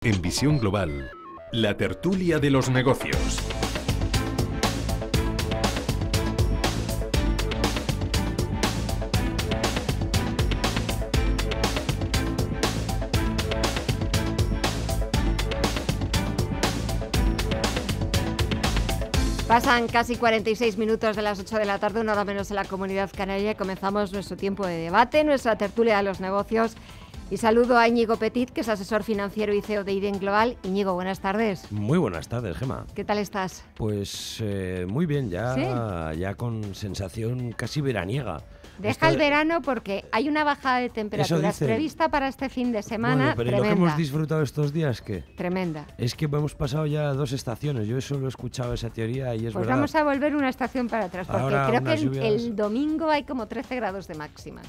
En Visión Global, la tertulia de los negocios. Pasan casi 46 minutos de las 8 de la tarde, una hora menos en la Comunidad Canaria, y comenzamos nuestro tiempo de debate, nuestra tertulia de los negocios. Y saludo a Íñigo Petit, que es asesor financiero y CEO de IDEN Global. Íñigo, buenas tardes. Muy buenas tardes, Gemma. ¿Qué tal estás? Pues muy bien, ya con sensación casi veraniega. Deja el verano porque hay una bajada de temperaturas prevista para este fin de semana. Bueno, pero tremenda. ¿y lo que hemos disfrutado estos días qué? Tremenda. Es que hemos pasado ya 2 estaciones. Yo eso lo he escuchado, esa teoría, y es pues verdad. Vamos a volver una estación para atrás, porque ahora creo que lluvias... el domingo hay como 13 grados de máxima.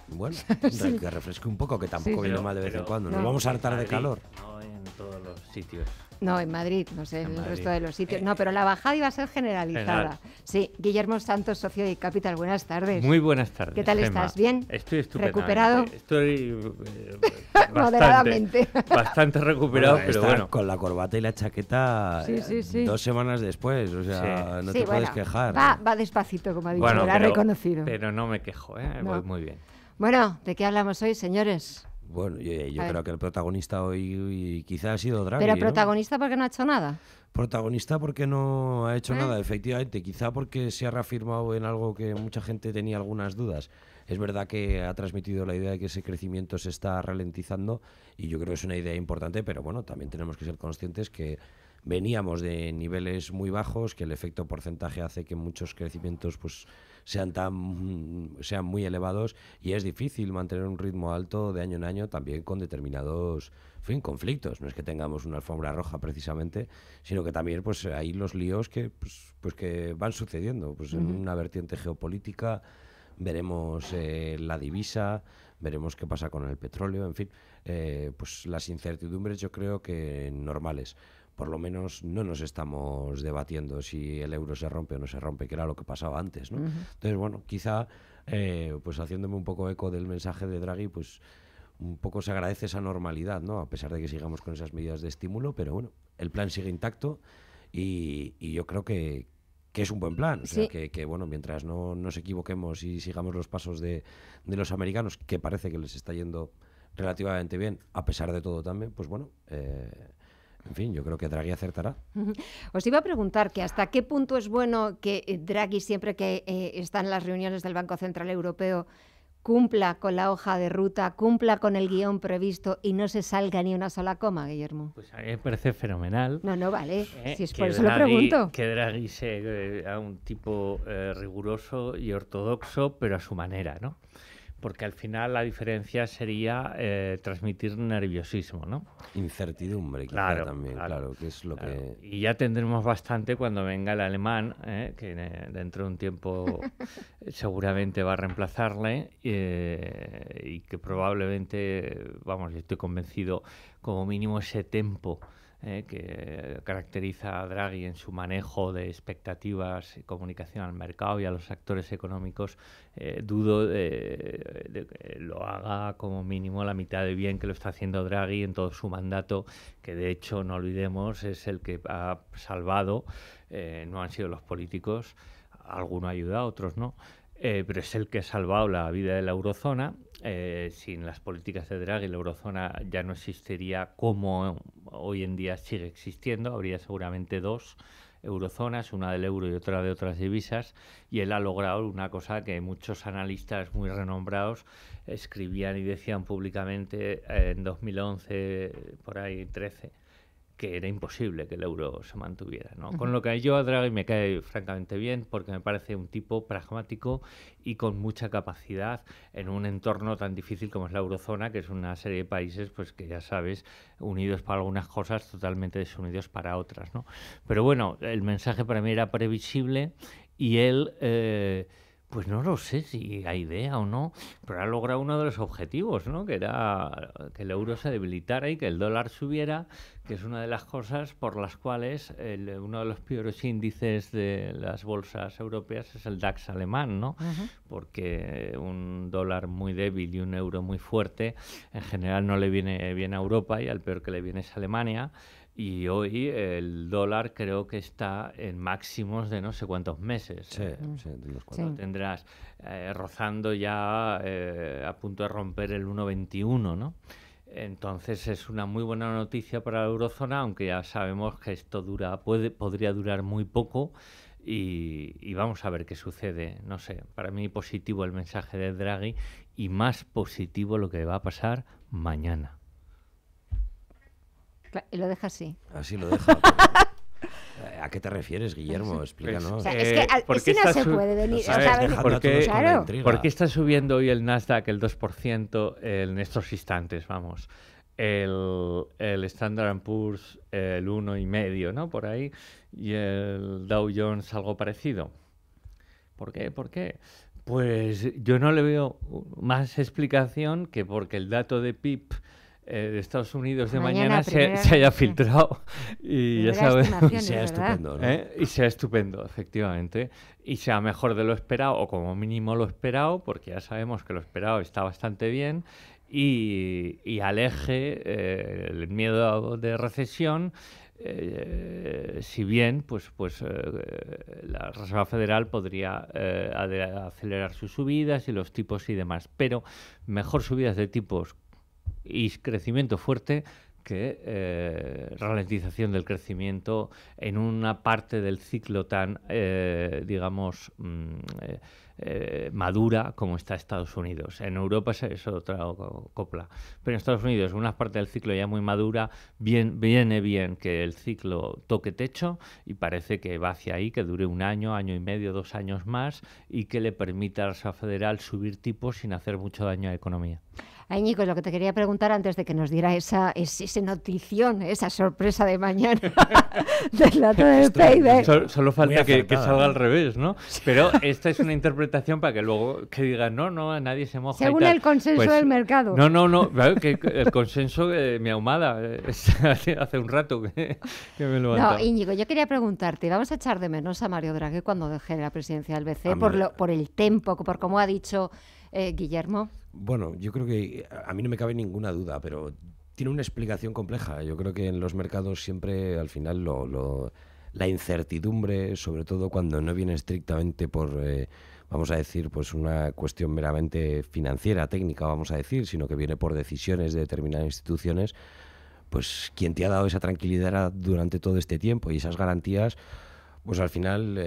Bueno, sí. Que refresque un poco, que tampoco sí, viene mal de vez en cuando. Nos vamos a hartar de calor. No en todos los sitios. No, en Madrid, no sé, en el resto de los sitios. No, pero la bajada iba a ser generalizada. Sí, Guillermo Santos, socio de Capital, buenas tardes. Muy buenas tardes. ¿Qué tal Gemma? estás? ¿Bien? Estoy estupendamente. ¿Recuperado? Estoy moderadamente. Bastante recuperado, pero bueno. Con la corbata y la chaqueta sí. 2 semanas después, o sea, no te puedes quejar. Va despacito, como ha dicho, lo ha reconocido. Pero no me quejo, no. Voy muy bien. Bueno, ¿de qué hablamos hoy, señores? Bueno, yo creo que el protagonista hoy quizá ha sido Draghi. ¿Pero protagonista porque no ha hecho nada? Protagonista porque no ha hecho nada, efectivamente. Quizá porque se ha reafirmado en algo que mucha gente tenía algunas dudas. Es verdad que ha transmitido la idea de que ese crecimiento se está ralentizando y yo creo que es una idea importante, pero bueno, también tenemos que ser conscientes que veníamos de niveles muy bajos, que el efecto porcentaje hace que muchos crecimientos pues sean muy elevados y es difícil mantener un ritmo alto de año en año también con determinados conflictos. No es que tengamos una alfombra roja precisamente, sino que también pues hay los líos que que van sucediendo pues en una vertiente geopolítica. Veremos la divisa, veremos qué pasa con el petróleo, en fin, pues las incertidumbres yo creo que normales. Por lo menos no nos estamos debatiendo si el euro se rompe o no se rompe, que era lo que pasaba antes, ¿no? Entonces, bueno, quizá, pues haciéndome un poco eco del mensaje de Draghi, pues un poco se agradece esa normalidad, ¿no? A pesar de que sigamos con esas medidas de estímulo, pero bueno, el plan sigue intacto y yo creo que es un buen plan. O sea, que bueno, mientras no nos equivoquemos y sigamos los pasos de los americanos, que parece que les está yendo relativamente bien, a pesar de todo también, pues bueno... En fin, yo creo que Draghi acertará. Os iba a preguntar que hasta qué punto es bueno que Draghi, siempre que está en las reuniones del Banco Central Europeo, cumpla con la hoja de ruta, cumpla con el guión previsto y no se salga ni una sola coma, Guillermo. Pues a mí me parece fenomenal. No, vale. Si es por eso lo pregunto. Que Draghi sea un tipo riguroso y ortodoxo, pero a su manera, ¿no? Porque al final la diferencia sería transmitir nerviosismo, ¿no? Incertidumbre, claro, también, claro, que es lo que... Y ya tendremos bastante cuando venga el alemán, que dentro de un tiempo seguramente va a reemplazarle y que probablemente, vamos, yo estoy convencido, como mínimo ese tempo que caracteriza a Draghi en su manejo de expectativas y comunicación al mercado y a los actores económicos, dudo de que lo haga como mínimo la mitad de bien que lo está haciendo Draghi en todo su mandato, que de hecho, no olvidemos, es el que ha salvado, no han sido los políticos, alguno ha ayudado, otros no, pero es el que ha salvado la vida de la eurozona. Sin las políticas de Draghi, la eurozona ya no existiría como hoy en día sigue existiendo. Habría seguramente 2 eurozonas, una del euro y otra de otras divisas, y él ha logrado una cosa que muchos analistas muy renombrados escribían y decían públicamente en 2011, por ahí 13, que era imposible que el euro se mantuviera, ¿no? Con lo que yo a Draghi me cae francamente bien, porque me parece un tipo pragmático y con mucha capacidad en un entorno tan difícil como es la eurozona, que es una serie de países, pues que ya sabes, unidos para algunas cosas, totalmente desunidos para otras, ¿no? Pero bueno, el mensaje para mí era previsible y él... pues no lo sé si hay idea o no, pero ha logrado uno de los objetivos, ¿no? Que era que el euro se debilitara y que el dólar subiera, que es una de las cosas por las cuales uno de los peores índices de las bolsas europeas es el DAX alemán, ¿no? Porque un dólar muy débil y un euro muy fuerte en general no le viene bien a Europa, y al peor que le viene es Alemania. Y hoy el dólar creo que está en máximos de no sé cuántos meses. Sí, de los cuatro. Tendrás rozando ya a punto de romper el 1,21, ¿no? Entonces es una muy buena noticia para la eurozona, aunque ya sabemos que esto podría durar muy poco, y vamos a ver qué sucede. No sé, para mí positivo el mensaje de Draghi, y más positivo lo que va a pasar mañana. Y lo deja así. Así lo deja. ¿A qué te refieres, Guillermo? Explícanos. O sea, es que así no se puede venir. ¿Por qué está subiendo hoy el Nasdaq el 2% en estos instantes? Vamos. El Standard & Poor's el 1,5%, ¿no? Por ahí. Y el Dow Jones algo parecido. ¿Por qué? Pues yo no le veo más explicación que porque el dato de PIB de Estados Unidos de mañana se haya filtrado y ya sabes, y sea estupendo, ¿no? Y sea estupendo, efectivamente, y sea mejor de lo esperado, o como mínimo lo esperado, porque ya sabemos que lo esperado está bastante bien, y aleje el miedo de recesión. Si bien pues la Reserva Federal podría acelerar sus subidas y los tipos y demás, pero mejor subidas de tipos y crecimiento fuerte que ralentización del crecimiento en una parte del ciclo tan, digamos, madura como está Estados Unidos. En Europa es otra copla, pero en Estados Unidos, una parte del ciclo ya muy madura, viene bien que el ciclo toque techo, y parece que va hacia ahí, que dure un año, año y medio, 2 años más, y que le permita a la Reserva Federal subir tipos sin hacer mucho daño a la economía. Íñigo, lo que te quería preguntar antes de que nos diera esa notición, esa sorpresa de mañana del dato del PIB. Solo falta que salga al revés, ¿no? Pero esta es una interpretación para que luego que digan, no, nadie se moja. Según el consenso del mercado. No, que el consenso de mi ahumada hace un rato que me lo No, Íñigo, yo quería preguntarte, ¿vamos a echar de menos a Mario Draghi cuando deje la presidencia del BCE por el tempo, por como ha dicho Guillermo? Bueno, yo creo que a mí no me cabe ninguna duda, pero tiene una explicación compleja. Yo creo que en los mercados siempre, al final, la incertidumbre, sobre todo cuando no viene estrictamente por, vamos a decir, pues una cuestión meramente financiera, técnica, vamos a decir, sino que viene por decisiones de determinadas instituciones, pues quien te ha dado esa tranquilidad durante todo este tiempo y esas garantías, pues al final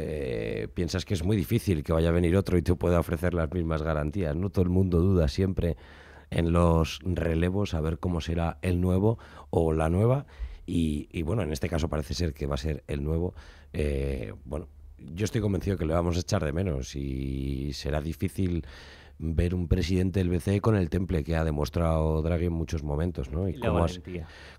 piensas que es muy difícil que vaya a venir otro y te pueda ofrecer las mismas garantías, ¿no? Todo el mundo duda siempre en los relevos a ver cómo será el nuevo o la nueva, y bueno, en este caso parece ser que va a ser el nuevo. Bueno, yo estoy convencido que le vamos a echar de menos, y será difícil ver un presidente del BCE con el temple que ha demostrado Draghi en muchos momentos, ¿no? Y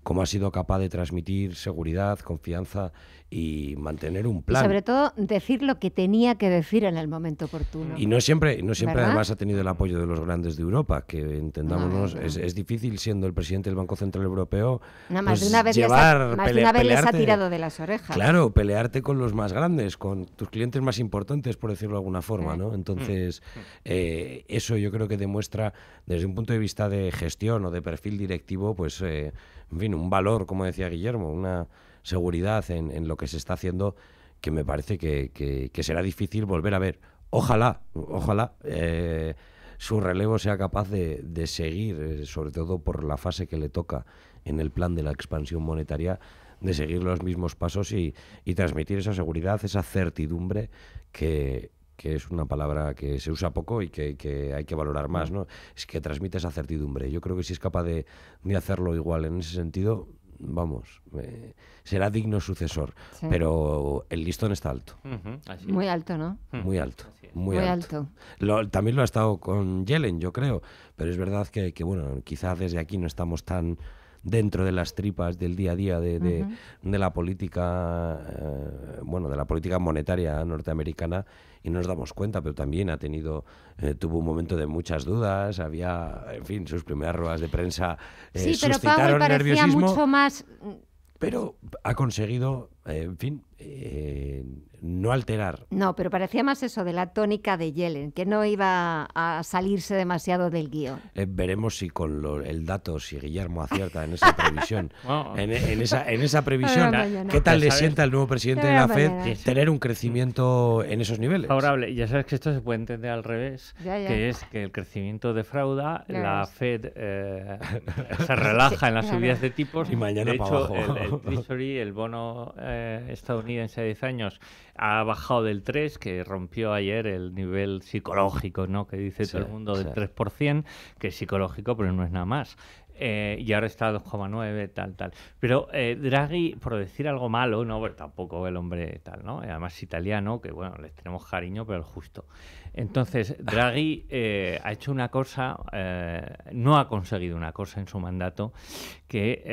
cómo ha sido capaz de transmitir seguridad, confianza y mantener un plan. Y sobre todo decir lo que tenía que decir en el momento oportuno. Y no siempre además ha tenido el apoyo de los grandes de Europa, que entendámonos, es difícil siendo el presidente del Banco Central Europeo más de una vez les ha tirado de las orejas. Claro, pelearte con los más grandes, con tus clientes más importantes, por decirlo de alguna forma, ¿no? Entonces, eso yo creo que demuestra, desde un punto de vista de gestión o de perfil directivo, pues, en fin, un valor, como decía Guillermo, una seguridad en lo que se está haciendo, que me parece que será difícil volver a ver. Ojalá su relevo sea capaz de seguir, sobre todo por la fase que le toca en el plan de la expansión monetaria, de seguir los mismos pasos y transmitir esa seguridad, esa certidumbre que es una palabra que se usa poco y que hay que valorar más, ¿no? Es que transmite esa certidumbre. Yo creo que si es capaz de hacerlo igual en ese sentido, vamos, será digno sucesor. Sí. Pero el listón está alto. Muy alto, ¿no? Muy alto. Muy alto. También lo ha estado con Yellen, yo creo. Pero es verdad que bueno, quizás desde aquí no estamos tan dentro de las tripas del día a día de la política, de la política monetaria norteamericana, y no nos damos cuenta, pero también tuvo un momento de muchas dudas, había, en fin, sus primeras ruedas de prensa sí, suscitaron pero Powell parecía nerviosismo. Mucho más pero ha conseguido, en fin, no alterar. No, pero parecía más eso de la tónica de Yellen, que no iba a salirse demasiado del guión. Veremos si con el dato, si Guillermo acierta en esa previsión. en esa previsión, ¿qué tal le sienta al nuevo presidente de la FED tener un crecimiento en esos niveles? Favorable. Ya sabes que esto se puede entender al revés, que es que el crecimiento defrauda, la FED se relaja en las subidas de tipos. Y mañana de para hecho, abajo. el Treasury, el bono estadounidense de 10 años, ha bajado del 3, que rompió ayer el nivel psicológico, ¿no?, que dice todo el mundo, del 3%, que es psicológico, pero no es nada más. Y ahora está a 2,9, tal. Pero Draghi, por decir algo malo, no, pero tampoco el hombre tal, ¿no? Además es italiano, que bueno, les tenemos cariño, pero el justo. Entonces, Draghi ha hecho una cosa, no ha conseguido una cosa en su mandato, que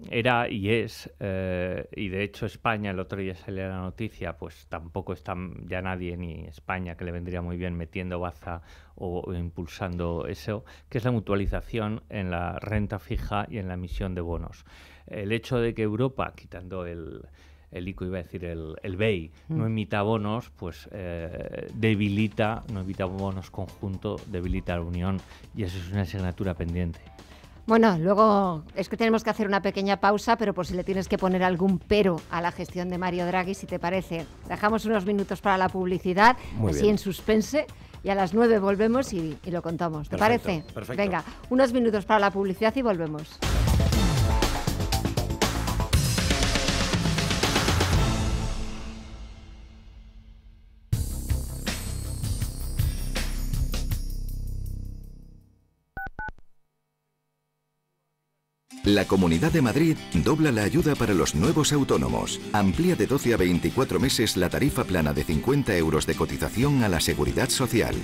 era y es, y de hecho España, el otro día salió la noticia, pues tampoco está ya nadie, ni España, que le vendría muy bien metiendo baza o impulsando eso, que es la mutualización en la renta fija y en la emisión de bonos. El hecho de que Europa, quitando el ICO, iba a decir el BEI, no emita bonos, pues debilita, no emita bonos conjunto, debilita a la Unión, y eso es una asignatura pendiente. Bueno, luego es que tenemos que hacer una pequeña pausa, pero por si le tienes que poner algún pero a la gestión de Mario Draghi, si te parece. Dejamos unos minutos para la publicidad, así en suspense, y a las 9 volvemos y lo contamos. ¿Te parece? Perfecto. Venga, unos minutos para la publicidad y volvemos. La Comunidad de Madrid dobla la ayuda para los nuevos autónomos. Amplía de 12 a 24 meses la tarifa plana de 50 euros de cotización a la Seguridad Social.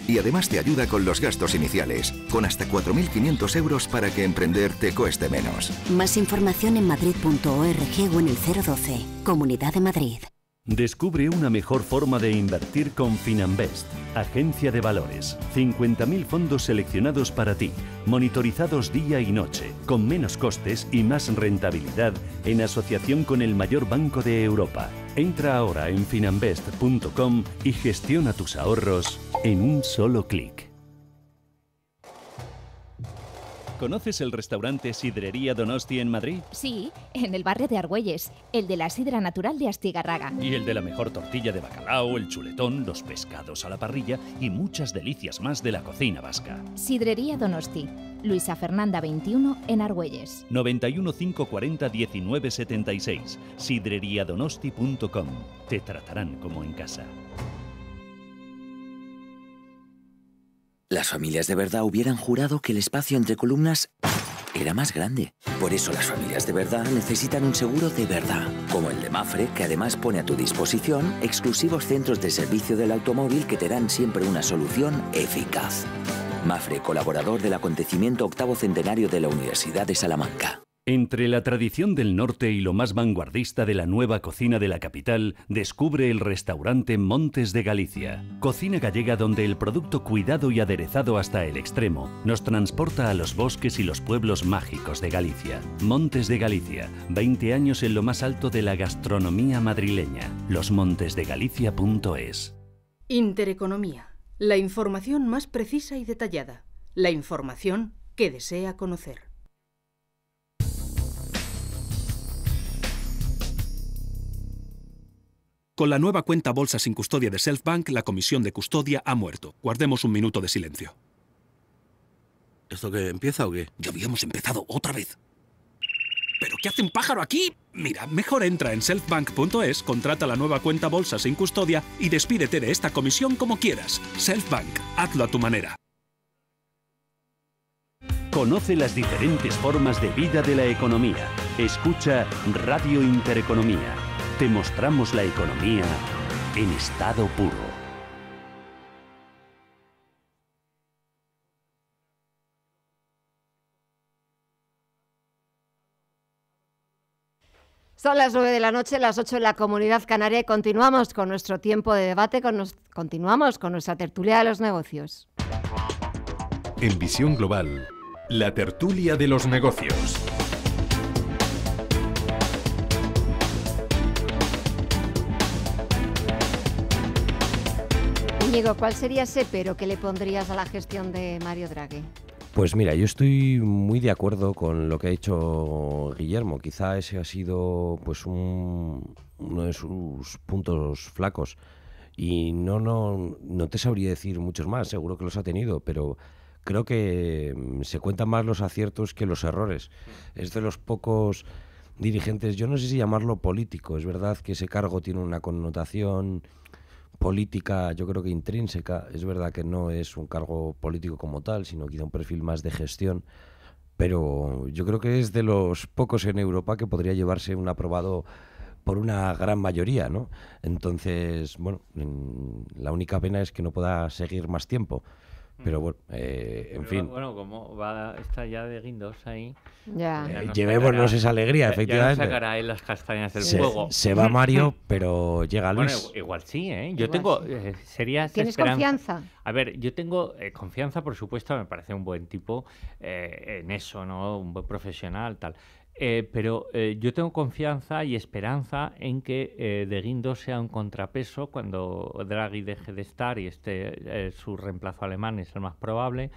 Y además te ayuda con los gastos iniciales, con hasta 4.500 euros para que emprender te cueste menos. Más información en madrid.org o en el 012. Comunidad de Madrid. Descubre una mejor forma de invertir con Finanbest, agencia de valores. 50.000 fondos seleccionados para ti, monitorizados día y noche, con menos costes y más rentabilidad, en asociación con el mayor banco de Europa. Entra ahora en finanbest.com y gestiona tus ahorros en un solo clic. ¿Conoces el restaurante Sidrería Donosti en Madrid? Sí, en el barrio de Argüelles, el de la sidra natural de Astigarraga. Y el de la mejor tortilla de bacalao, el chuletón, los pescados a la parrilla y muchas delicias más de la cocina vasca. Sidrería Donosti, Luisa Fernanda 21 en Argüelles. 91 540 1976, sidreriadonosti.com. Te tratarán como en casa. Las familias de verdad hubieran jurado que el espacio entre columnas era más grande. Por eso las familias de verdad necesitan un seguro de verdad, como el de Mapfre, que además pone a tu disposición exclusivos centros de servicio del automóvil que te dan siempre una solución eficaz. Mapfre, colaborador del acontecimiento 8º centenario de la Universidad de Salamanca. Entre la tradición del norte y lo más vanguardista de la nueva cocina de la capital, descubre el restaurante Montes de Galicia. Cocina gallega donde el producto cuidado y aderezado hasta el extremo nos transporta a los bosques y los pueblos mágicos de Galicia. Montes de Galicia, 20 años en lo más alto de la gastronomía madrileña. losmontesdegalicia.es. Intereconomía, la información más precisa y detallada. La información que desea conocer. Con la nueva cuenta Bolsa sin custodia de Selfbank, la comisión de custodia ha muerto. Guardemos un minuto de silencio. ¿Esto qué empieza o qué? Ya habíamos empezado otra vez. ¿Pero qué hace un pájaro aquí? Mira, mejor entra en selfbank.es, contrata la nueva cuenta Bolsa sin custodia y despídete de esta comisión como quieras. Selfbank, hazlo a tu manera. Conoce las diferentes formas de vida de la economía. Escucha Radio Intereconomía. Te mostramos la economía en estado puro. Son las 9 de la noche, las 8 en la Comunidad Canaria y continuamos con nuestro tiempo de debate, continuamos con nuestra tertulia de los negocios. En Visión Global, la tertulia de los negocios. Íñigo, ¿cuál sería ese pero que le pondrías a la gestión de Mario Draghi? Pues mira, yo estoy muy de acuerdo con lo que ha hecho Guillermo. Quizá ese ha sido pues uno de sus puntos flacos. Y no te sabría decir muchos más, seguro que los ha tenido, pero creo que se cuentan más los aciertos que los errores. Es de los pocos dirigentes, yo no sé si llamarlo político, es verdad que ese cargo tiene una connotación política, yo creo que intrínseca, es verdad que no es un cargo político como tal, sino quizá un perfil más de gestión, pero yo creo que es de los pocos en Europa que podría llevarse un aprobado por una gran mayoría, ¿no? Entonces, bueno, la única pena es que no pueda seguir más tiempo. Pero bueno, en fin. Bueno, como está ya de guindos ahí. Ya. Llevémonos esa alegría, efectivamente. Ya no sacará él las castañas del fuego. Se va Mario, pero llega Luis. Bueno, igual sí, ¿eh? Yo tengo serias ¿Tienes confianza? A ver, yo tengo confianza, por supuesto, me parece un buen tipo en eso, ¿no? Un buen profesional, tal. Pero yo tengo confianza y esperanza en que De Guindos sea un contrapeso cuando Draghi deje de estar y su reemplazo alemán es el más probable.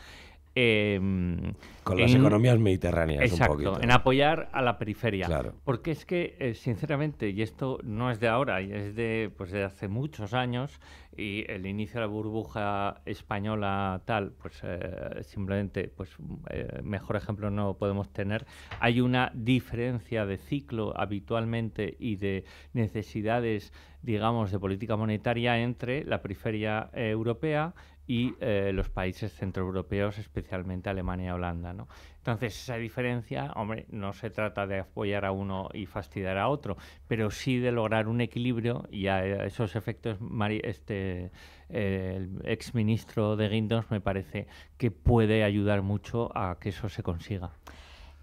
Con las economías mediterráneas. Exacto, un poquito. En apoyar a la periferia. Claro. Porque es que, sinceramente, y esto no es de ahora, es de hace muchos años, y el inicio de la burbuja española tal, pues simplemente, mejor ejemplo no podemos tener. Hay una diferencia de ciclo habitualmente y de necesidades, digamos, de política monetaria entre la periferia europea y los países centroeuropeos, especialmente Alemania y Holanda, ¿no? Entonces, esa diferencia, hombre, no se trata de apoyar a uno y fastidiar a otro, pero sí de lograr un equilibrio, y a esos efectos el exministro de Guindos me parece que puede ayudar mucho a que eso se consiga.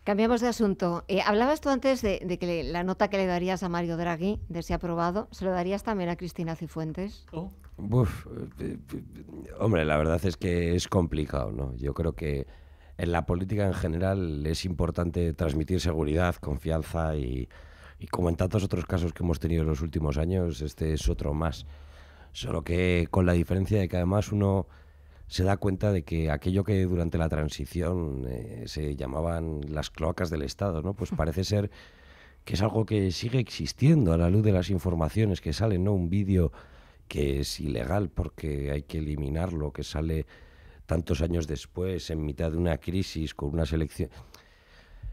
Cambiamos de asunto. Hablabas tú antes de que la nota que le darías a Mario Draghi, de si aprobado, ¿se lo darías también a Cristina Cifuentes? Hombre, la verdad es que es complicado, ¿no? Yo creo que en la política en general es importante transmitir seguridad, confianza y como en tantos otros casos que hemos tenido en los últimos años, este es otro más. Solo que con la diferencia de que además uno se da cuenta de que aquello que durante la transición se llamaban las cloacas del Estado, ¿no? Pues parece ser que es algo que sigue existiendo a la luz de las informaciones que salen, ¿no? Un vídeo que es ilegal porque hay que eliminarlo, que sale tantos años después, en mitad de una crisis, con una selección.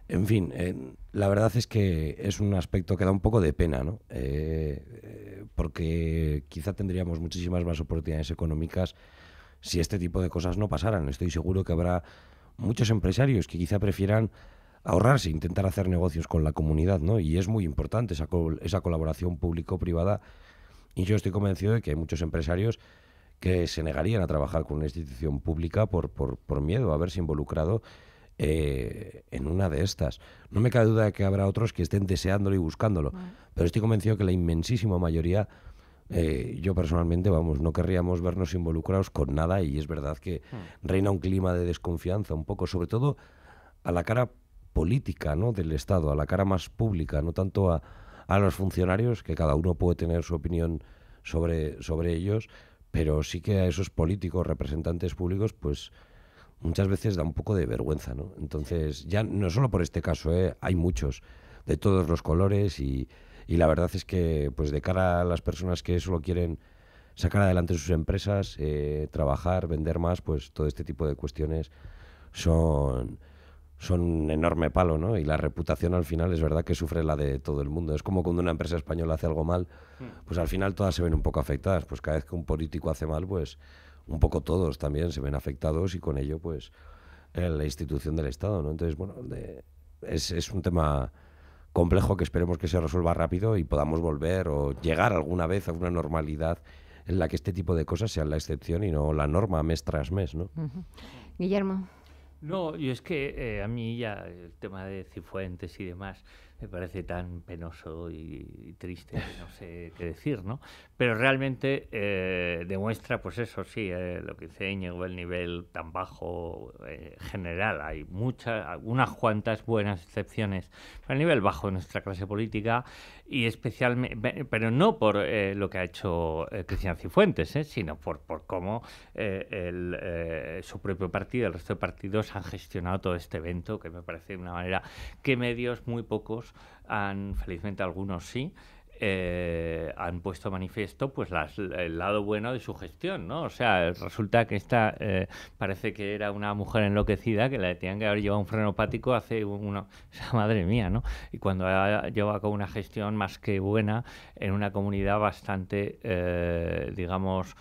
En fin, la verdad es que es un aspecto que da un poco de pena, ¿no? Porque quizá tendríamos muchísimas más oportunidades económicas si este tipo de cosas no pasaran. Estoy seguro que habrá muchos empresarios que quizá prefieran ahorrarse, intentar hacer negocios con la comunidad, ¿no? Y es muy importante esa colaboración público-privada. Y yo estoy convencido de que hay muchos empresarios que se negarían a trabajar con una institución pública por miedo a verse involucrado en una de estas. No me cabe duda de que habrá otros que estén deseándolo y buscándolo, pero estoy convencido que la inmensísima mayoría, yo personalmente, no querríamos vernos involucrados con nada, y es verdad que reina un clima de desconfianza un poco, sobre todo a la cara política, ¿no?, del Estado, a la cara más pública, no tanto a los funcionarios, que cada uno puede tener su opinión sobre ellos, pero sí que a esos políticos, representantes públicos, pues muchas veces da un poco de vergüenza, ¿no? Entonces, ya no solo por este caso, hay muchos de todos los colores, y la verdad es que, pues de cara a las personas que solo quieren sacar adelante sus empresas, trabajar, vender más, pues todo este tipo de cuestiones son un enorme palo, ¿no? Y la reputación al final es verdad que sufre la de todo el mundo. Es como cuando una empresa española hace algo mal, pues al final todas se ven un poco afectadas. Pues cada vez que un político hace mal, pues un poco todos también se ven afectados, y con ello pues la institución del Estado, ¿no? Entonces, bueno, es un tema complejo que esperemos que se resuelva rápido y podamos volver o llegar alguna vez a una normalidad en la que este tipo de cosas sean la excepción y no la norma mes tras mes, ¿no? Guillermo. No, y es que a mí ya el tema de Cifuentes y demás me parece tan penoso y triste que no sé qué decir, ¿no? Pero realmente demuestra, pues eso sí, lo que dice Íñigo, el nivel tan bajo general. Hay unas cuantas buenas excepciones, pero el nivel bajo de nuestra clase política, y especialmente, pero no por lo que ha hecho Cristina Cifuentes, sino por cómo su propio partido, el resto de partidos han gestionado todo este evento, que me parece de una manera que medios muy pocos felizmente algunos sí, han puesto manifiesto pues el lado bueno de su gestión, ¿no? O sea, resulta que esta parece que era una mujer enloquecida que le tenían que haber llevado un freno hepático hace o sea, madre mía, ¿no? Y cuando ha llevado a cabo una gestión más que buena en una comunidad bastante, digamos,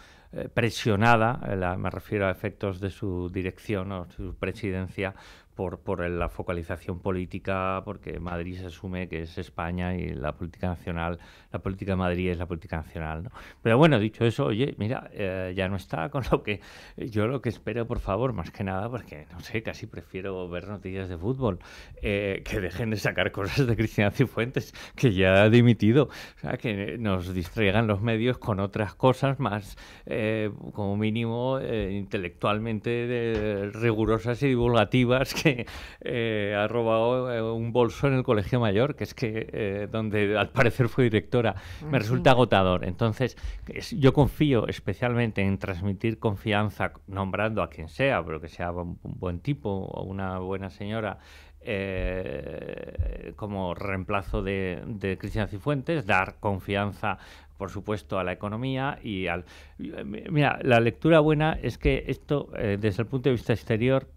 presionada, me refiero a efectos de su dirección o su presidencia, por la focalización política, porque Madrid se asume que es España y la política nacional, la política de Madrid es la política nacional, ¿no? Pero bueno, dicho eso, oye, mira, ya no está, con lo que yo lo que espero, por favor, más que nada, porque, no sé, casi prefiero ver noticias de fútbol, que dejen de sacar cosas de Cristina Cifuentes, que ya ha dimitido, o sea, que nos distraigan los medios con otras cosas más, como mínimo, intelectualmente rigurosas y divulgativas, que ha robado un bolso en el Colegio Mayor, que es que donde al parecer fue directora. Me resulta agotador. Entonces, yo confío especialmente en transmitir confianza nombrando a quien sea, pero que sea un buen tipo o una buena señora, como reemplazo de Cristina Cifuentes, dar confianza, por supuesto, a la economía y al... Mira, la lectura buena es que esto, desde el punto de vista exterior,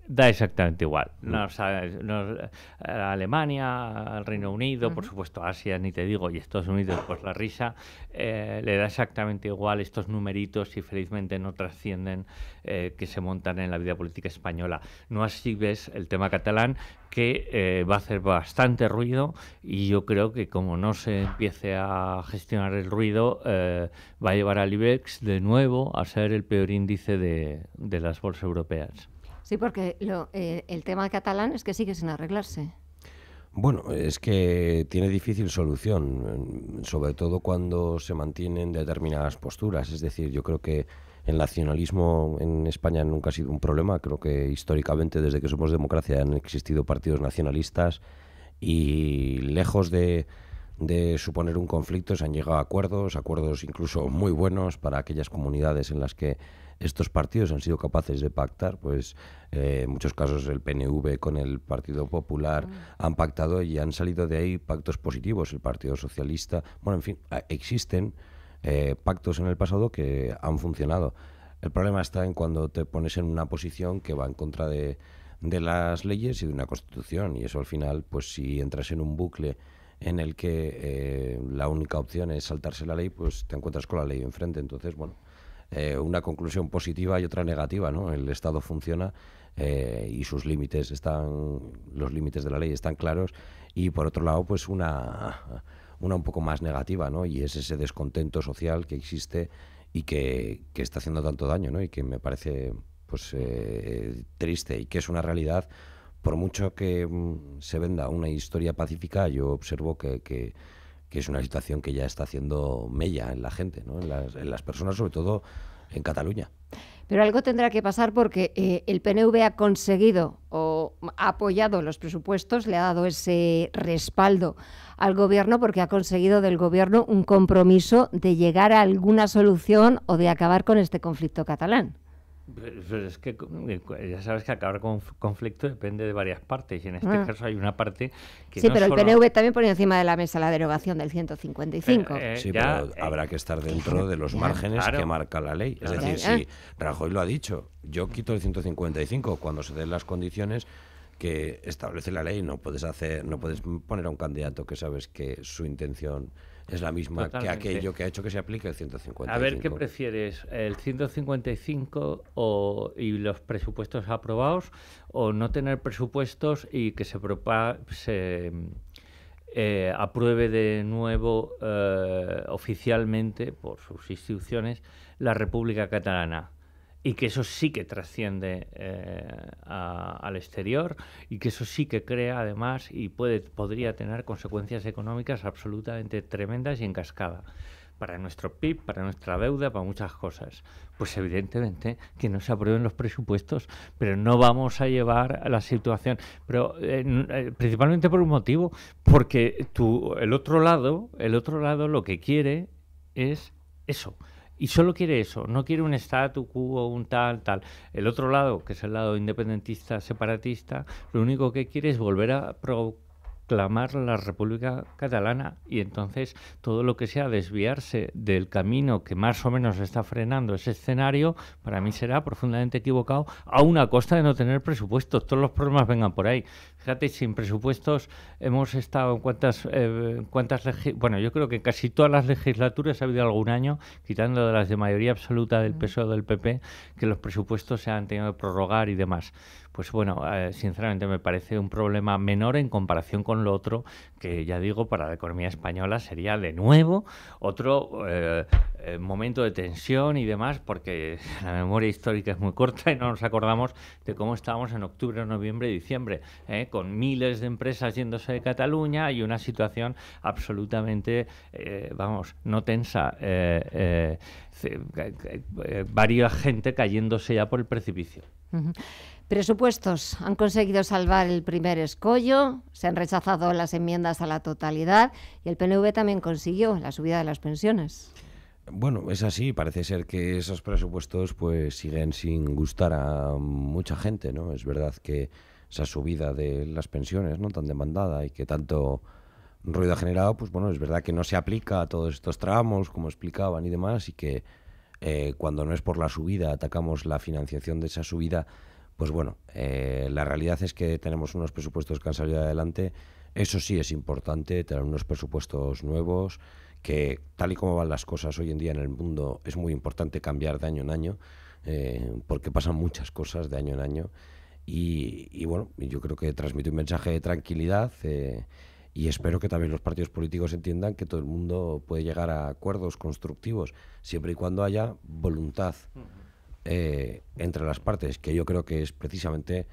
da exactamente igual. A Alemania, al Reino Unido, por supuesto a Asia, ni te digo, y Estados Unidos, pues la risa, le da exactamente igual estos numeritos y felizmente no trascienden que se montan en la vida política española. No así ves el tema catalán, que va a hacer bastante ruido, y yo creo que como no se empiece a gestionar el ruido, va a llevar al IBEX de nuevo a ser el peor índice de las bolsas europeas. Sí, porque el tema catalán es que sigue sin arreglarse. Bueno, es que tiene difícil solución, sobre todo cuando se mantienen determinadas posturas. Es decir, yo creo que el nacionalismo en España nunca ha sido un problema. Creo que históricamente, desde que somos democracia, han existido partidos nacionalistas y lejos de suponer un conflicto se han llegado a acuerdos incluso muy buenos para aquellas comunidades en las que estos partidos han sido capaces de pactar. Pues en muchos casos el PNV con el Partido Popular han pactado y han salido de ahí pactos positivos. El Partido Socialista, bueno, en fin, existen pactos en el pasado que han funcionado. El problema está en cuando te pones en una posición que va en contra de las leyes y de una constitución, y eso al final, pues si entras en un bucle en el que la única opción es saltarse la ley, pues te encuentras con la ley enfrente. Entonces, bueno, una conclusión positiva y otra negativa, ¿no? El Estado funciona y sus límites los límites de la ley están claros, y por otro lado, pues una un poco más negativa, ¿no? Y es ese descontento social que existe y que está haciendo tanto daño, ¿no? Y que me parece pues triste, y que es una realidad. Por mucho que se venda una historia pacífica, yo observo que es una situación que ya está haciendo mella en la gente, ¿no? En las personas, sobre todo en Cataluña. Pero algo tendrá que pasar, porque el PNV ha conseguido o ha apoyado los presupuestos, le ha dado ese respaldo al gobierno, porque ha conseguido del gobierno un compromiso de llegar a alguna solución o de acabar con este conflicto catalán. Pero es que ya sabes que acabar con conflicto depende de varias partes, y en este caso hay una parte que sí, no pero solo... el PNV también pone encima de la mesa la derogación del 155. Sí, pero habrá que estar dentro de los márgenes que marca la ley. Es decir, si Rajoy lo ha dicho, yo quito el 155 cuando se den las condiciones que establece la ley. No puedes poner a un candidato que sabes que su intención es la misma Totalmente. Que aquello que ha hecho que se aplique el 155. A ver, ¿qué prefieres? ¿El 155 y los presupuestos aprobados, o no tener presupuestos y que se apruebe de nuevo oficialmente por sus instituciones la República Catalana? y que eso sí que trasciende al exterior y que eso sí que crea además y podría tener consecuencias económicas absolutamente tremendas y en cascada para nuestro PIB, para nuestra deuda, para muchas cosas. Pues evidentemente que no se aprueben los presupuestos, pero no vamos a llevar a la situación, pero principalmente por un motivo, porque el otro lado lo que quiere es eso. Y solo quiere eso, no quiere un statu quo, un tal. El otro lado, que es el lado independentista, separatista, lo único que quiere es volver a proclamar la República Catalana, y entonces todo lo que sea desviarse del camino que más o menos está frenando ese escenario, para mí será profundamente equivocado, a una costa de no tener presupuestos. Todos los problemas vengan por ahí. Fíjate, sin presupuestos hemos estado en bueno, yo creo que casi todas las legislaturas ha habido algún año, quitando de las de mayoría absoluta del PSOE o del PP, que los presupuestos se han tenido que prorrogar y demás. Pues bueno, sinceramente me parece un problema menor en comparación con lo otro, que ya digo, para la economía española sería de nuevo otro momento de tensión y demás, porque la memoria histórica es muy corta y no nos acordamos de cómo estábamos en octubre, noviembre y diciembre, con miles de empresas yéndose de Cataluña y una situación absolutamente, no tensa, varias gente cayéndose ya por el precipicio. Uh-huh. Presupuestos. Han conseguido salvar el primer escollo, se han rechazado las enmiendas a la totalidad y el PNV también consiguió la subida de las pensiones. Bueno, es así. Parece ser que esos presupuestos pues siguen sin gustar a mucha gente, ¿no? Es verdad que esa subida de las pensiones, ¿no?, tan demandada y que tanto ruido ha generado, pues bueno, es verdad que no se aplica a todos estos tramos, como explicaban y demás, y que cuando no es por la subida atacamos la financiación de esa subida. Pues bueno, la realidad es que tenemos unos presupuestos que han salido adelante. Eso sí es importante, tener unos presupuestos nuevos, que tal y como van las cosas hoy en día en el mundo, es muy importante cambiar de año en año, porque pasan muchas cosas de año en año. Y bueno, yo creo que transmite un mensaje de tranquilidad, y espero que también los partidos políticos entiendan que todo el mundo puede llegar a acuerdos constructivos, siempre y cuando haya voluntad entre las partes, que yo creo que es precisamente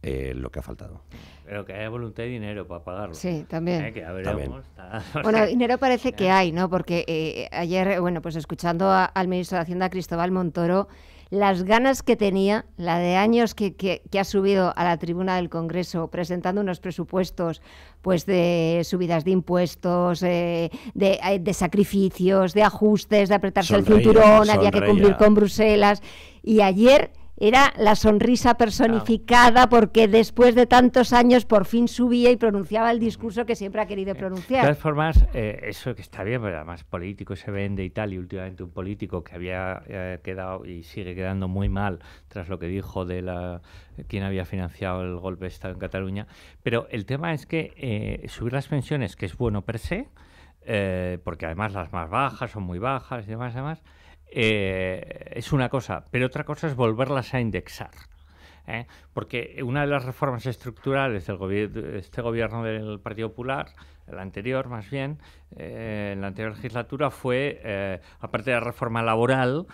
lo que ha faltado. Pero que haya voluntad y dinero para pagarlo. Sí, también. Que ya veremos. Bueno, dinero parece que hay, ¿no? Porque ayer, bueno, pues escuchando al ministro de Hacienda, Cristóbal Montoro, las ganas que tenía, la de años que ha subido a la tribuna del Congreso presentando unos presupuestos pues de subidas de impuestos, de sacrificios, de ajustes, de apretarse el cinturón, había que cumplir con Bruselas. Y ayer era la sonrisa personificada, porque después de tantos años por fin subía y pronunciaba el discurso que siempre ha querido pronunciar. De todas formas, eso que está bien, pero además político se vende y tal, y últimamente un político que había quedado y sigue quedando muy mal tras lo que dijo de quién había financiado el golpe de Estado en Cataluña. Pero el tema es que subir las pensiones, que es bueno per se, porque además las más bajas son muy bajas y demás, es una cosa, pero otra cosa es volverlas a indexar, porque una de las reformas estructurales de este gobierno del Partido Popular, el anterior más bien, en la anterior legislatura, fue, aparte de la reforma laboral,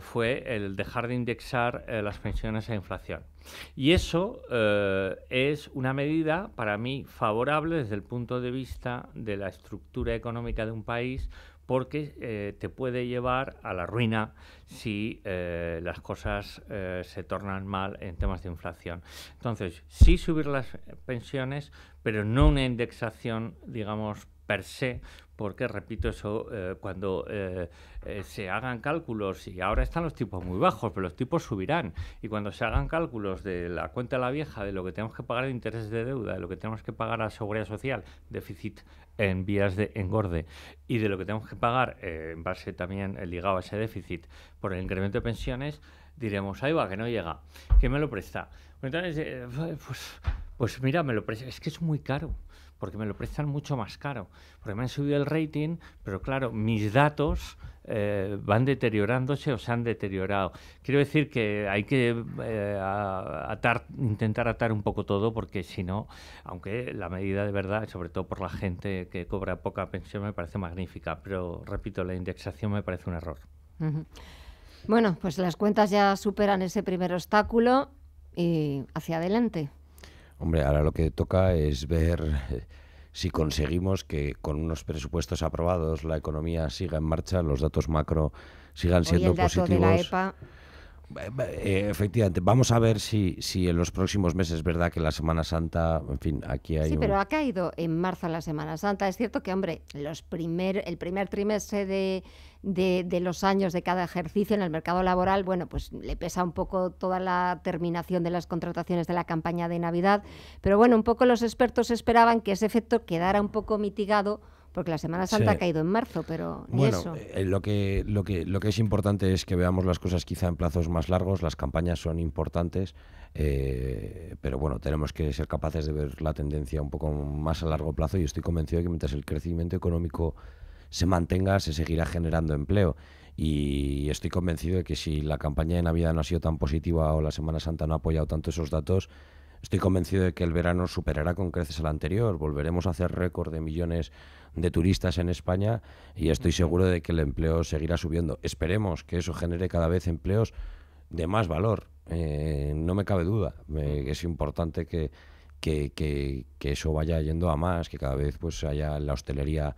fue el dejar de indexar las pensiones a inflación. Y eso es una medida para mí favorable desde el punto de vista de la estructura económica de un país, porque te puede llevar a la ruina si las cosas se tornan mal en temas de inflación. Entonces, sí subir las pensiones, pero no una indexación, digamos, per se, porque, repito, eso cuando se hagan cálculos, y ahora están los tipos muy bajos, pero los tipos subirán, y cuando se hagan cálculos de la cuenta de la vieja, de lo que tenemos que pagar de intereses de deuda, de lo que tenemos que pagar a la seguridad social, déficit en vías de engorde, y de lo que tenemos que pagar en base también ligado a ese déficit por el incremento de pensiones, diremos, ahí va, que no llega, ¿quién me lo presta? Entonces, pues mira, me lo presta, es que es muy caro, porque me lo prestan mucho más caro, porque me han subido el rating, pero claro, mis datos van deteriorándose o se han deteriorado. Quiero decir que hay que intentar atar un poco todo, porque si no, aunque la medida de verdad, sobre todo por la gente que cobra poca pensión, me parece magnífica, pero repito, la indexación me parece un error. Uh-huh. Bueno, pues las cuentas ya superan ese primer obstáculo y hacia adelante. Hombre, ahora lo que toca es ver si conseguimos que con unos presupuestos aprobados la economía siga en marcha, los datos macro sigan siendo positivos. De la EPA. Efectivamente, vamos a ver si en los próximos meses es verdad que la Semana Santa, en fin, aquí hay... Sí, pero ha caído en marzo la Semana Santa. Es cierto que, hombre, el primer trimestre de los años de cada ejercicio en el mercado laboral, bueno, pues le pesa un poco toda la terminación de las contrataciones de la campaña de Navidad, pero bueno, un poco los expertos esperaban que ese efecto quedara un poco mitigado porque la Semana Santa ha caído en marzo, pero ni bueno, eso. Lo que es importante es que veamos las cosas quizá en plazos más largos. Las campañas son importantes, pero bueno, tenemos que ser capaces de ver la tendencia un poco más a largo plazo y estoy convencido de que mientras el crecimiento económico se mantenga, se seguirá generando empleo. Y estoy convencido de que si la campaña de Navidad no ha sido tan positiva o la Semana Santa no ha apoyado tanto esos datos, estoy convencido de que el verano superará con creces al anterior. Volveremos a hacer récord de millones de turistas en España y estoy seguro de que el empleo seguirá subiendo. Esperemos que eso genere cada vez empleos de más valor. No me cabe duda. Es importante que eso vaya yendo a más, que cada vez pues haya la hostelería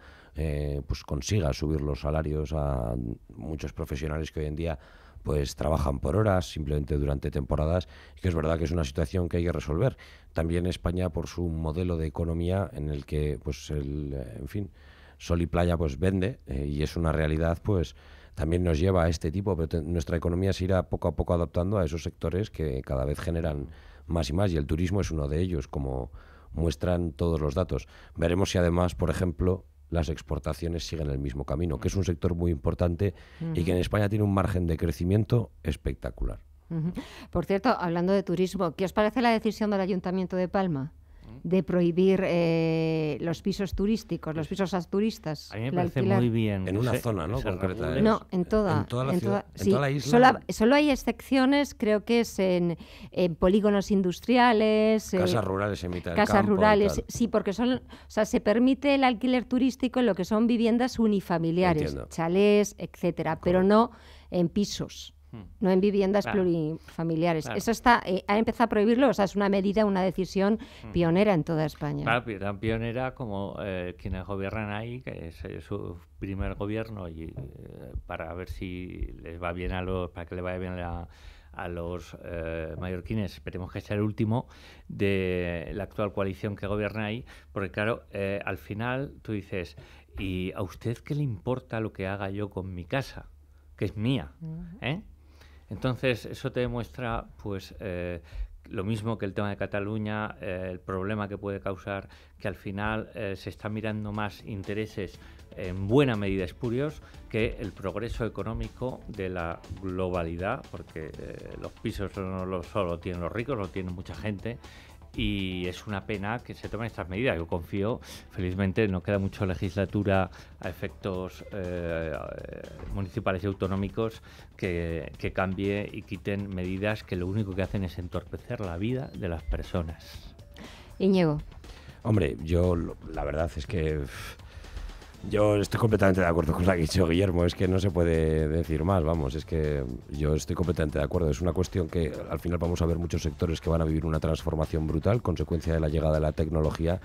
pues consiga subir los salarios a muchos profesionales que hoy en día pues trabajan por horas, simplemente durante temporadas, y que es verdad que es una situación que hay que resolver. También España, por su modelo de economía, en el que, pues, en fin, sol y playa, pues vende, y es una realidad, pues, también nos lleva a este tipo, pero nuestra economía se irá poco a poco adaptando a esos sectores que cada vez generan más y más, y el turismo es uno de ellos, como muestran todos los datos. Veremos si además, por ejemplo, las exportaciones siguen el mismo camino, que es un sector muy importante y que en España tiene un margen de crecimiento espectacular. Por cierto, hablando de turismo, ¿qué os parece la decisión del Ayuntamiento de Palma de prohibir los pisos turísticos, los pisos a turistas? A mí me parece muy bien. En una zona, ¿no? Concreta. No, en toda la isla. Solo hay excepciones, creo que es en polígonos industriales. Casas rurales en mitad del casas campo. Rurales, sí, porque se permite el alquiler turístico en lo que son viviendas unifamiliares, Entiendo. chalés, etcétera, pero no en pisos. No en viviendas plurifamiliares. Claro. Eso ha empezado a prohibirlo, o sea, es una medida, una decisión pionera en toda España. Claro, tan pionera como quienes gobiernan ahí, que es su primer gobierno, y para ver si les va bien para que le vaya bien a los mallorquines, esperemos que sea el último de la actual coalición que gobierna ahí, porque claro, al final tú dices, ¿y a usted qué le importa lo que haga yo con mi casa, que es mía? Entonces, eso te demuestra, pues, lo mismo que el tema de Cataluña, el problema que puede causar, que al final se está mirando más intereses en buena medida espurios que el progreso económico de la globalidad, porque los pisos no solo tienen los ricos, lo tienen mucha gente. Y es una pena que se tomen estas medidas. Yo confío, felizmente no queda mucho legislatura a efectos municipales y autonómicos que cambie y quiten medidas que lo único que hacen es entorpecer la vida de las personas. Íñigo. Hombre, la verdad es que yo estoy completamente de acuerdo con lo que ha dicho Guillermo, es que no se puede decir más, vamos, es que yo estoy completamente de acuerdo. Es una cuestión que al final vamos a ver muchos sectores que van a vivir una transformación brutal, consecuencia de la llegada de la tecnología,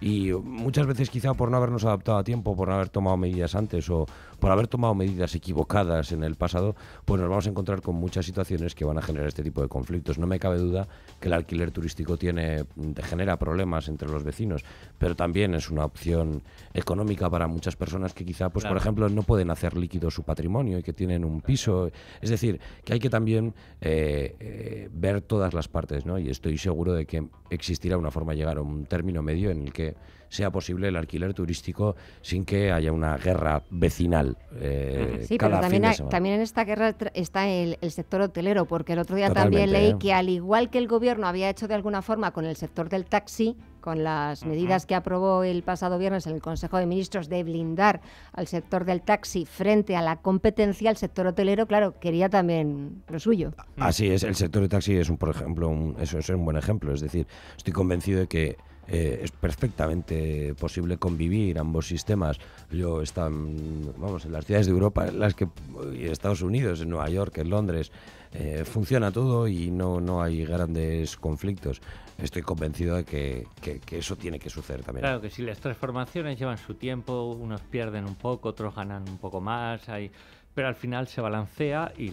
y muchas veces quizá por no habernos adaptado a tiempo, por no haber tomado medidas antes o por haber tomado medidas equivocadas en el pasado, pues nos vamos a encontrar con muchas situaciones que van a generar este tipo de conflictos. No me cabe duda que el alquiler turístico genera problemas entre los vecinos, pero también es una opción económica para muchas personas que quizá, pues, claro, por ejemplo, no pueden hacer líquido su patrimonio y que tienen un piso. Es decir, que hay que también ver todas las partes, ¿no? Y estoy seguro de que existirá una forma de llegar a un término medio en el que sea posible el alquiler turístico sin que haya una guerra vecinal. Sí, cada pero también en esta guerra está el sector hotelero, porque el otro día Totalmente, también leí que al igual que el gobierno había hecho de alguna forma con el sector del taxi, con las medidas que aprobó el pasado viernes en el Consejo de Ministros de blindar al sector del taxi frente a la competencia, el sector hotelero, claro, quería también lo suyo. Así es, el sector del taxi es un buen ejemplo. Es decir, estoy convencido de que es perfectamente posible convivir ambos sistemas. Yo he estado en las ciudades de Europa, en las que y en Estados Unidos, en Nueva York, en Londres, funciona todo y no hay grandes conflictos. Estoy convencido de que eso tiene que suceder también. Claro que sí, las transformaciones llevan su tiempo, unos pierden un poco, otros ganan un poco más, pero al final se balancea y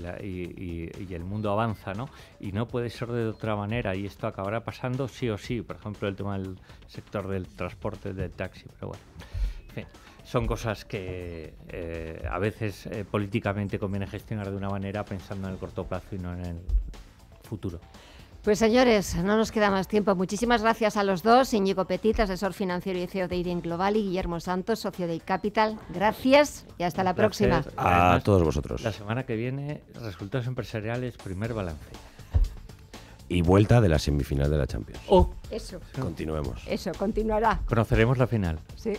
el mundo avanza, ¿no? Y no puede ser de otra manera, y esto acabará pasando sí o sí. Por ejemplo, el tema del sector del transporte, del taxi, pero bueno, en fin, son cosas que a veces políticamente conviene gestionar de una manera pensando en el corto plazo y no en el futuro. Pues señores, no nos queda más tiempo. Muchísimas gracias a los dos, Íñigo Petit, asesor financiero y CEO de Irin Global, y Guillermo Santos, socio de Capital. Gracias y hasta la próxima. A todos vosotros. La semana que viene, resultados empresariales, primer balance. Y vuelta de la semifinal de la Champions. Eso. Continuemos. Eso, continuará. Conoceremos la final. Sí.